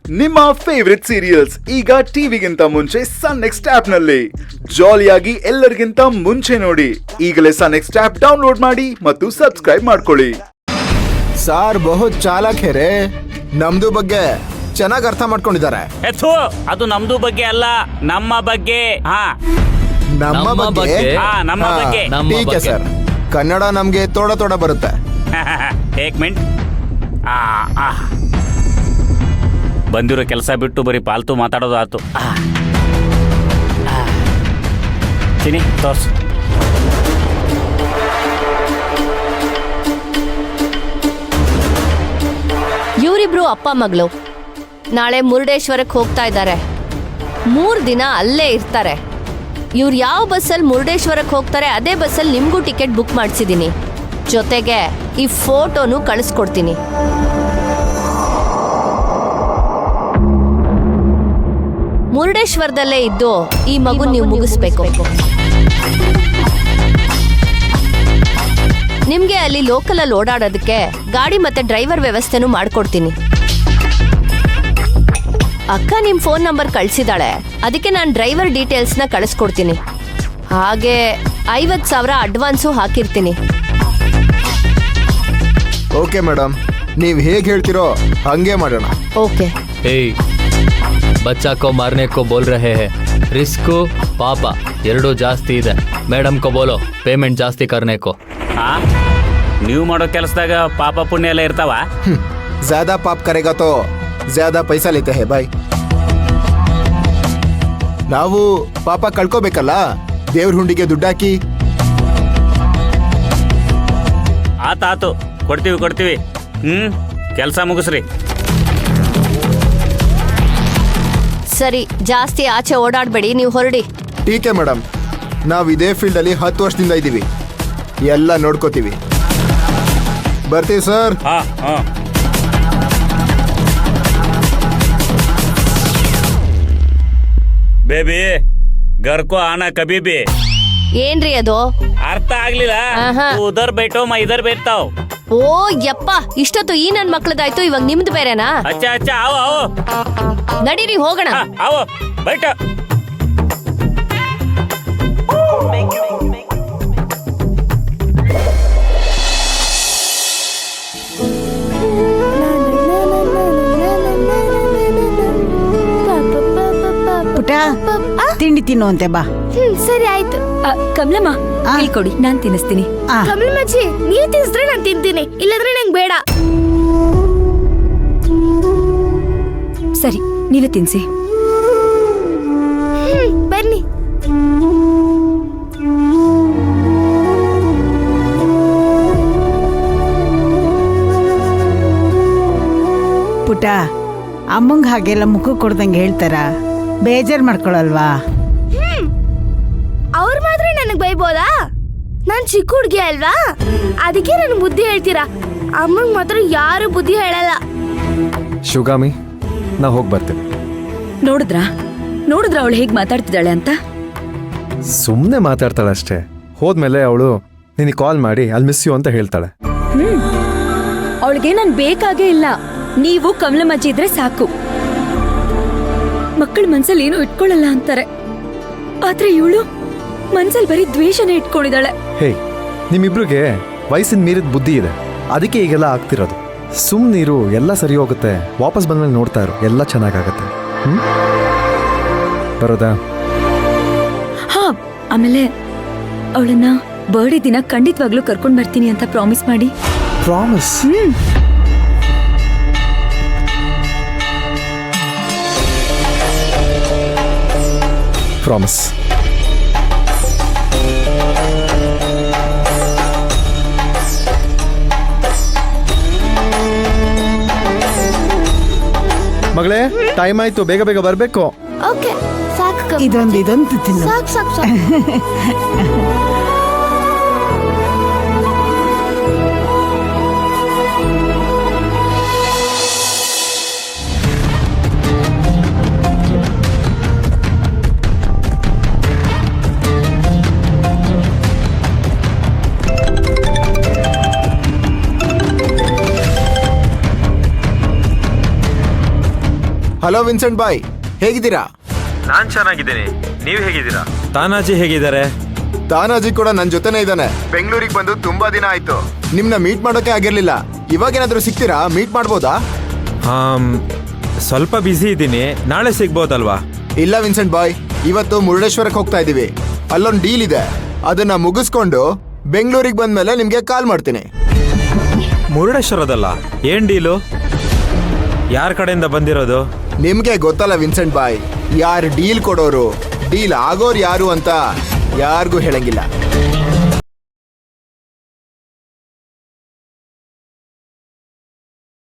ನಿಮ್ಮ favourite serials ಈಗ ಟಿವಿಗಿಂತ ಮುಂಚೆ ಸನ್ ನೆಕ್ಸ್ಟ್ ಆಪ್ ನಲ್ಲಿ ಜಾಲಿಯಾಗಿ ಎಲ್ಲರಿಗಿಂತ ಮುಂಚೆ ನೋಡಿ. ಈಗಲೇ ಸನ್ ನೆಕ್ಸ್ಟ್ ಆಪ್ ಡೌನ್ಲೋಡ್ ಮಾಡಿ ಮತ್ತು ಸಬ್ಸ್ಕ್ರೈಬ್ ಮಾಡ್ಕೊಳ್ಳಿ. ಸಾರ್ ಬಹುತ್ ಚಾಲಾಕ್ ಹೇ ರೇ. ನಮ್ದು ಬಗ್ಗೆ ಚೆನ್ನಾಗಿ ಅರ್ಥ ಮಾಡ್ಕೊಂಡಿದ್ದಾರೆ. ಅದು ನಮ್ದು ಬಗ್ಗೆ ಅಲ್ಲ, ನಮ್ಮ ಬಗ್ಗೆ. ನಮ್ಮ ಬಗ್ಗೆ ನಮ್ಮ ಬಗ್ಗೆ. ಟೀಕ್ ಹೈ ಸರ್, ಕನ್ನಡ ನಮ್ಗೆ ತೋಡ ತೋಡ ಬರುತ್ತೆ. ಏಕ್ ಮಿನಿಟ್. ಬಂದಿರೋ ಕೆಲಸ ಬಿಟ್ಟು ಬರೀ ಪಾಲ್ತು ಮಾತಾಡೋದು ಆಯ್ತು. ಚಿನಿ ತೋರ್ಸು. ಇವರಿಬ್ರು ಅಪ್ಪ ಮಗಳು ನಾಳೆ ಮುರುಡೇಶ್ವರಕ್ಕೆ ಹೋಗ್ತಾ ಇದ್ದಾರೆ. 3 ದಿನ ಅಲ್ಲೇ ಇರ್ತಾರೆ. ಇವ್ರು ಯಾವ ಬಸ್ಸಲ್ಲಿ ಮುರುಡೇಶ್ವರಕ್ಕೆ ಹೋಗ್ತಾರೆ ಅದೇ ಬಸ್ಸಲ್ಲಿ ನಿಮಗೂ ಟಿಕೆಟ್ ಬುಕ್ ಮಾಡಿಸಿದ್ದೀನಿ. ಜೊತೆಗೆ ಈ ಫೋಟೋನು ಕಳಿಸ್ಕೊಡ್ತೀನಿ. ಮುರುಡೇಶ್ವರದಲ್ಲೇ ಇದ್ದು ಈ ಮಗು ನೀವು ಮುಗಿಸ್ಬೇಕು. ನಿಮ್ಗೆ ಅಲ್ಲಿ ಲೋಕಲಲ್ಲಿ ಓಡಾಡೋದಕ್ಕೆ ಗಾಡಿ ಮತ್ತೆ ಡ್ರೈವರ್ ವ್ಯವಸ್ಥೆನೂ ಮಾಡ್ಕೊಡ್ತೀನಿ. ಅಕ್ಕ ನಿಮ್ ಫೋನ್ ನಂಬರ್ ಕಳ್ಸಿದಾಳೆ, ಅದಕ್ಕೆ ನಾನು ಡ್ರೈವರ್ ಡೀಟೇಲ್ಸ್ನ ಕಳಿಸ್ಕೊಡ್ತೀನಿ. ಹಾಗೆ 50,000 ಅಡ್ವಾನ್ಸು ಹಾಕಿರ್ತೀನಿ. ಓಕೆ ಮೇಡಮ್, ನೀವು ಹೇಗೆ ಹೇಳ್ತಿರೋ ಹಂಗೆ ಮಾಡೋಣ. ಓಕೆ. बच्चा को मारने को बोल रहे हैं. रिस्क पाप ಎರಡೂ ಜಾಸ್ತಿ ಇದೆ. ಮೇಡಮ್ ಕೋ ಬೋಲೋ ಪೇಮೆಂಟ್ ಜಾಸ್ತಿ करने को. ನೀವು ಮಾಡೋ ಕೆಲಸದಾಗ ಪಾಪ ಪುಣ್ಯ ಎಲ್ಲ ಇರ್ತಾವ. ಜ್ಯಾದಾ ಪಾಪ್ ಕರೆಗಾ ತೋ ಜ್ಯಾದಾ ಪೈಸಾ ಲೇತೆ ಹೇ ಬಾಯ್. ನಾವು ಪಾಪ ಕಳ್ಕೋಬೇಕಲ್ಲ, ದೇವ್ರ ಹುಂಡಿಗೆ ದುಡ್ಡಾಕಿ. ಆತಾತು, ಕೊಡ್ತೀವಿ. ಕೆಲಸ ಮುಗಿಸ್ರಿ. ಸರಿ, ಜಾಸ್ತಿ ಆಚೆ ಓಡಾಡಬೇಡಿ, ನೀವು ಹೊರಡಿ. ಟೀಕೆ ಮೇಡಮ್, ನಾವು ಇದೇ ಫೀಲ್ಡ್ ಅಲ್ಲಿ 10 ವರ್ಷದಿಂದ ಇದ್ದೀವಿ, ಎಲ್ಲ ನೋಡ್ಕೋತೀವಿ. ಬರ್ತೀವಿ ಸರ್. ಬೇಬಿ ಗರ್ಕೋ ಆನಾ ಕಬಿ ಬಿ. ಏನ್ರಿ ಅದು? ಅರ್ಥ ಆಗ್ಲಿಲ್ಲ. ಉದರ್ ಬೇಟೋ ಮಾ ಇದರ್ ಬೇಡ್ತಾವ್. ಓ ಯಪ್ಪ, ಇಷ್ಟೊತ್ತು ಈ ನನ್ ಮಕ್ಳದಾಯ್ತು, ಇವಾಗ ನಿಮ್ದು ಬೇರೆನಾ? ಅಚ್ಚಾ ಆವೋ ನಡೀರಿ ಹೋಗೋಣ. ಆವೋ ಬೈಟ. ಪುಟ ತಿಂಡಿ ತಿನ್ನುವಂತೆ ಬಾ. ಸರಿ ಆಯ್ತು. ಕಮಲಮ್ಮ ಹೇಳ್ಕೊಡಿ, ನಾನ್ ತಿನ್ನಿಸ್ತೀನಿ. ಕಮಲಮ್ಮಜ್ಜಿ, ನೀವ್ ತಿನ್ಸಿದ್ರೆ ನಾನ್ ತಿಂತೀನಿ, ಇಲ್ಲಂದ್ರೆ ನಂಗೆ ಬೇಡ. ಸರಿ, ನೀವೇ ತಿನ್ಸಿ. ಬನ್ನಿ. ಪುಟ, ಅಮ್ಮಂಗ್ ಹಾಗೆಲ್ಲ ಮುಖ ಕೊಡ್ದಂಗೆ ಹೇಳ್ತಾರ, ಬೇಜಾರ್ ಮಾಡ್ಕೊಳಲ್ವಾ? ಅವ್ರು ಮಾತ್ರ ನನಗ್ ಬೈಬೋದಾ? ನಾನ್ ಚಿಕ್ಕ ಹುಡ್ಗಿ ಅಲ್ವಾ, ಅದಕ್ಕೆ ನನ್ ಬುದ್ಧಿ ಹೇಳ್ತೀರಾ. ಅಮ್ಮಂಗ್ ಮಾತ್ರ ಯಾರು ಬುದ್ಧಿ ಹೇಳಲ್ಲ. ಶಿವಗಾಮಿ, ನಾ ಹೋಗಿ ಬರ್ತೇನೆ. ನೋಡಿದ್ರ ಅವಳು ಹೇಗ್ ಮಾತಾಡ್ತಿದ್ದಾಳೆ ಅಂತ? ಸುಮ್ಮನೆ ಮಾತಾಡ್ತಾಳೆ ಅಷ್ಟೇ. ಹೋದ್ಮೇಲೆ ಅವಳು ನಿನಗೆ ಕಾಲ್ ಮಾಡಿ ಅಲ್ಲಿ ಮಿಸ್ ಯು ಅಂತ ಹೇಳ್ತಾಳೆ. ಅವಳಿಗೆ ನಾನ್ ಬೇಕಾಗೇ ಇಲ್ಲ, ನೀವು ಕಮಲಮ್ಮಜ್ಜಿ ಇದ್ರೆ ಸಾಕು. ಮಕ್ಕಳ ಮನ್ಸಲ್ಲಿ ಏನು ಇಟ್ಕೊಳ್ಳಲ್ಲ ಅಂತಾರೆ, ಆದ್ರೆ ಇವಳು ಮನ್ಸಲ್ಲಿ ಬರೀ ದ್ವೇಷನೇ ಇಟ್ಕೊಂಡಿದ್ದಾಳೆ. ಹೇ, ನಿಮ್ಮಿಬ್ರಿಗೆ ವಯಸ್ಸಿನ ಮೀರಿದ ಬುದ್ಧಿ ಇದೆ, ಅದಕ್ಕೆ ಈಗೆಲ್ಲ ಆಗ್ತಿರೋದು. ಸುಮ್ಮನಿರು, ಎಲ್ಲ ಸರಿ ಹೋಗುತ್ತೆ. ವಾಪಸ್ ಬಂದ್ಮೇಲೆ ನೋಡ್ತಾ ಇರು, ಎಲ್ಲ ಚೆನ್ನಾಗಾಗತ್ತೆ. ಬರೋದಾ? ಹಾ, ಆಮೇಲೆ ಅವಳನ್ನ ಬರ್ಡೇ ದಿನ ಖಂಡಿತವಾಗ್ಲೂ ಕರ್ಕೊಂಡ್ ಬರ್ತೀನಿ ಅಂತ ಪ್ರಾಮಿಸ್ ಮಾಡಿ. ಪ್ರಾಮಿಸ್? ಪ್ರಾಮಿಸ್. ಮಗಳೇ, ಟೈಮ್ ಆಯ್ತು, ಬೇಗ ಬೇಗ ಬರ್ಬೇಕು. ಓಕೆ, ಸಾಕು. ಇದೊಂದು ತಿನ್ನು. ಸಾಕು. ಹಲೋ ವಿನ್ಸೆಂಟ್ ಬಾಯ್, ಹೇಗಿದ್ದೀರಾ? ನಾನ್ ಚೆನ್ನಾಗಿದ್ದೀನಿ, ನೀವು ಹೇಗಿದ್ದೀರಾ? ತಾನಾಜಿ ಹೇಗಿದ್ದಾರೆ? ತಾನಾಜಿ ಕೂಡ ನನ್ನ ಜೊತೆನೇ ಇದ್ದಾನೆ. ಬೆಂಗಳೂರಿಗೆ ಬಂದು ತುಂಬಾ ದಿನ ಆಯ್ತು. ನಿಮ್ನ ಮೀಟ್ ಮಾಡೋಕೆ ಆಗಿರ್ಲಿಲ್ಲ. ಇವಾಗೇನಾದ್ರೂ ಸಿಗ್ತೀರಾ? ಮೀಟ್ ಮಾಡ್ಬೋದಾ? ಸ್ವಲ್ಪ ಬ್ಯುಸಿ ಇದ್ದೀನಿ, ನಾಳೆ ಸಿಗ್ಬೋದಲ್ವಾ? ಇಲ್ಲ ವಿನ್ಸೆಂಟ್ ಬಾಯ್, ಇವತ್ತು ಮುರುಡೇಶ್ವರಕ್ಕೆ ಹೋಗ್ತಾ ಇದೀವಿ. ಅಲ್ಲೊಂದು ಡೀಲ್ ಇದೆ, ಅದನ್ನ ಮುಗಿಸ್ಕೊಂಡು ಬೆಂಗಳೂರಿಗೆ ಬಂದ್ಮೇಲೆ ನಿಮ್ಗೆ ಕಾಲ್ ಮಾಡ್ತೀನಿ. ಮುರುಡೇಶ್ವರದಲ್ಲ? ಏನ್ ಡೀಲು? ಯಾರ ಕಡೆಯಿಂದ ಬಂದಿರೋದು? ನಿಮ್ಗೆ ಗೊತ್ತಲ್ಲ ವಿನ್ಸೆಂಟ್ ಬಾಯ್, ಯಾರು ಡೀಲ್ ಕೊಡೋರು, ಡೀಲ್ ಆಗೋರು ಯಾರು ಅಂತ ಯಾರಿಗೂ ಹೇಳಂಗಿಲ್ಲ.